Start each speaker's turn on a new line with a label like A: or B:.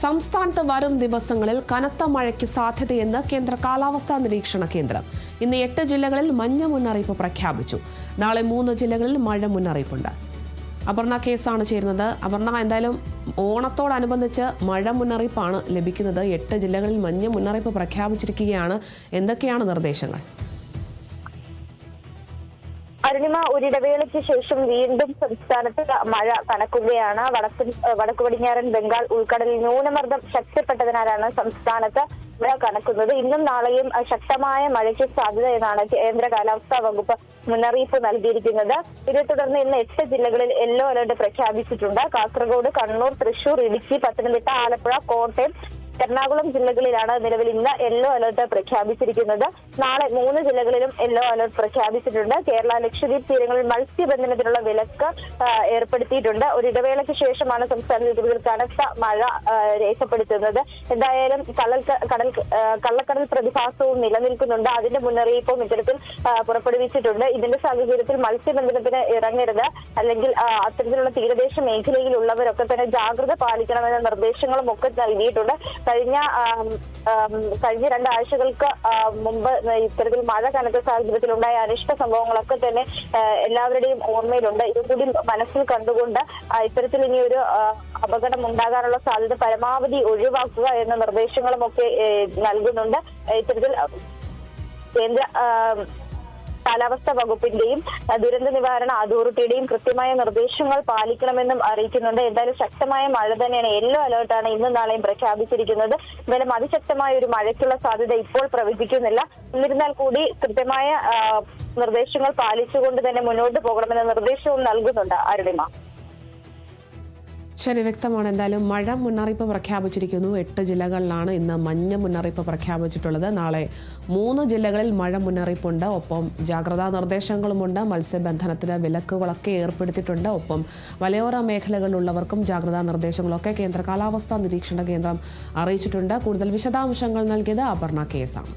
A: സംസ്ഥാനത്ത് വരും ദിവസങ്ങളിൽ കനത്ത മഴയ്ക്ക് സാധ്യതയെന്ന് കേന്ദ്ര കാലാവസ്ഥാ നിരീക്ഷണ കേന്ദ്രം. ഇന്ന് 8 ജില്ലകളിൽ മഞ്ഞ മുന്നറിയിപ്പ് പ്രഖ്യാപിച്ചു. നാളെ 3 ജില്ലകളിൽ മഴ മുന്നറിയിപ്പുണ്ട്. അപർണ കേസാണ് ചേരുന്നത്. അപർണ, എന്തായാലും ഓണത്തോടനുബന്ധിച്ച് മഴ മുന്നറിയിപ്പാണ് ലഭിക്കുന്നത്. 8 ജില്ലകളിൽ മഞ്ഞ മുന്നറിയിപ്പ് പ്രഖ്യാപിച്ചിരിക്കുകയാണ്. എന്തൊക്കെയാണ് നിർദ്ദേശങ്ങൾ?
B: അരുണിമ, ഒരിടവേളയ്ക്ക് ശേഷം വീണ്ടും സംസ്ഥാനത്ത് മഴ കനക്കുകയാണ്. വടക്കു പടിഞ്ഞാറൻ ബംഗാൾ ഉൾക്കടലിൽ ന്യൂനമർദ്ദം ശക്തിപ്പെട്ടതിനാലാണ് സംസ്ഥാനത്ത് മഴ കനക്കുന്നത്. ഇന്നും നാളെയും ശക്തമായ മഴയ്ക്ക് സാധ്യത എന്നാണ് കേന്ദ്ര കാലാവസ്ഥാ വകുപ്പ് മുന്നറിയിപ്പ് നൽകിയിരിക്കുന്നത്. ഇതേ തുടർന്ന് ഇന്ന് 8 ജില്ലകളിൽ യെല്ലോ അലർട്ട് പ്രഖ്യാപിച്ചിട്ടുണ്ട്. കാസർഗോഡ്, കണ്ണൂർ, തൃശൂർ, ഇടുക്കി, പത്തനംതിട്ട, ആലപ്പുഴ, കോട്ടയം, എറണാകുളം ജില്ലകളിലാണ് നിലവിൽ ഇന്ന് യെല്ലോ അലർട്ട് പ്രഖ്യാപിച്ചിരിക്കുന്നത്. നാളെ 3 ജില്ലകളിലും യെല്ലോ അലർട്ട് പ്രഖ്യാപിച്ചിട്ടുണ്ട്. കേരള, ലക്ഷദ്വീപ് തീരങ്ങളിൽ മത്സ്യബന്ധനത്തിനുള്ള വിലക്ക് ഏർപ്പെടുത്തിയിട്ടുണ്ട്. ഒരു ഇടവേളയ്ക്ക് ശേഷമാണ് സംസ്ഥാനത്ത് കനത്ത മഴ രേഖപ്പെടുത്തുന്നത്. എന്തായാലും കള്ളക്കടൽ പ്രതിഭാസവും നിലനിൽക്കുന്നുണ്ട്. അതിന്റെ മുന്നറിയിപ്പും ഇത്തരത്തിൽ പുറപ്പെടുവിച്ചിട്ടുണ്ട്. ഇതിന്റെ സാഹചര്യത്തിൽ മത്സ്യബന്ധനത്തിന് ഇറങ്ങരുത്, അല്ലെങ്കിൽ അത്തരത്തിലുള്ള തീരദേശ മേഖലയിലുള്ളവരൊക്കെ തന്നെ ജാഗ്രത പാലിക്കണമെന്ന നിർദ്ദേശങ്ങളും ഒക്കെ നൽകിയിട്ടുണ്ട്. കഴിഞ്ഞ 2 ആഴ്ചകൾക്ക് മുമ്പ് ഇത്തരത്തിൽ മഴ കനത്ത സാഹചര്യത്തിലുണ്ടായ അനിഷ്ട സംഭവങ്ങളൊക്കെ തന്നെ എല്ലാവരുടെയും ഓർമ്മയിലുണ്ട്. ഇതുകൂടി മനസ്സിൽ കണ്ടുകൊണ്ട് ഇത്തരത്തിൽ ഇനിയൊരു അപകടം ഉണ്ടാകാനുള്ള സാധ്യത പരമാവധി ഒഴിവാക്കുക എന്ന നിർദ്ദേശങ്ങളും ഒക്കെ നൽകുന്നുണ്ട്. ഇത്തരത്തിൽ കേന്ദ്ര കാലാവസ്ഥാ വകുപ്പിന്റെയും ദുരന്ത നിവാരണ അതോറിറ്റിയുടെയും കൃത്യമായ നിർദ്ദേശങ്ങൾ പാലിക്കണമെന്നും അറിയിക്കുന്നുണ്ട്. എന്തായാലും ശക്തമായ മഴ തന്നെയാണ്. യെല്ലോ അലേർട്ടാണ് ഇന്നും നാളെയും പ്രഖ്യാപിച്ചിരിക്കുന്നത്. എന്തായാലും അതിശക്തമായ ഒരു മഴയ്ക്കുള്ള സാധ്യത ഇപ്പോൾ പ്രവചിക്കുന്നില്ല. എന്നിരുന്നാൽ കൂടി കൃത്യമായ നിർദ്ദേശങ്ങൾ പാലിച്ചുകൊണ്ട് തന്നെ മുന്നോട്ട് പോകണമെന്ന നിർദ്ദേശവും നൽകുന്നുണ്ട്. അരുണിമ,
A: ശരി, വ്യക്തമാണ്. എന്തായാലും മഴ മുന്നറിയിപ്പ് പ്രഖ്യാപിച്ചിരിക്കുന്നു. 8 ജില്ലകളിലാണ് ഇന്ന് മഞ്ഞ മുന്നറിയിപ്പ് പ്രഖ്യാപിച്ചിട്ടുള്ളത്. നാളെ 3 ജില്ലകളിൽ മഴ മുന്നറിയിപ്പുണ്ട്. ഒപ്പം ജാഗ്രതാ നിർദ്ദേശങ്ങളുമുണ്ട്. മത്സ്യബന്ധനത്തിന് വിലക്കുകളൊക്കെ ഏർപ്പെടുത്തിയിട്ടുണ്ട്. ഒപ്പം മലയോര മേഖലകളിലുള്ളവർക്കും ജാഗ്രതാ നിർദ്ദേശങ്ങളൊക്കെ കേന്ദ്ര കാലാവസ്ഥാ നിരീക്ഷണ കേന്ദ്രം അറിയിച്ചിട്ടുണ്ട്. കൂടുതൽ വിശദാംശങ്ങൾ നൽകിയത് അപർണ കേസാണ്.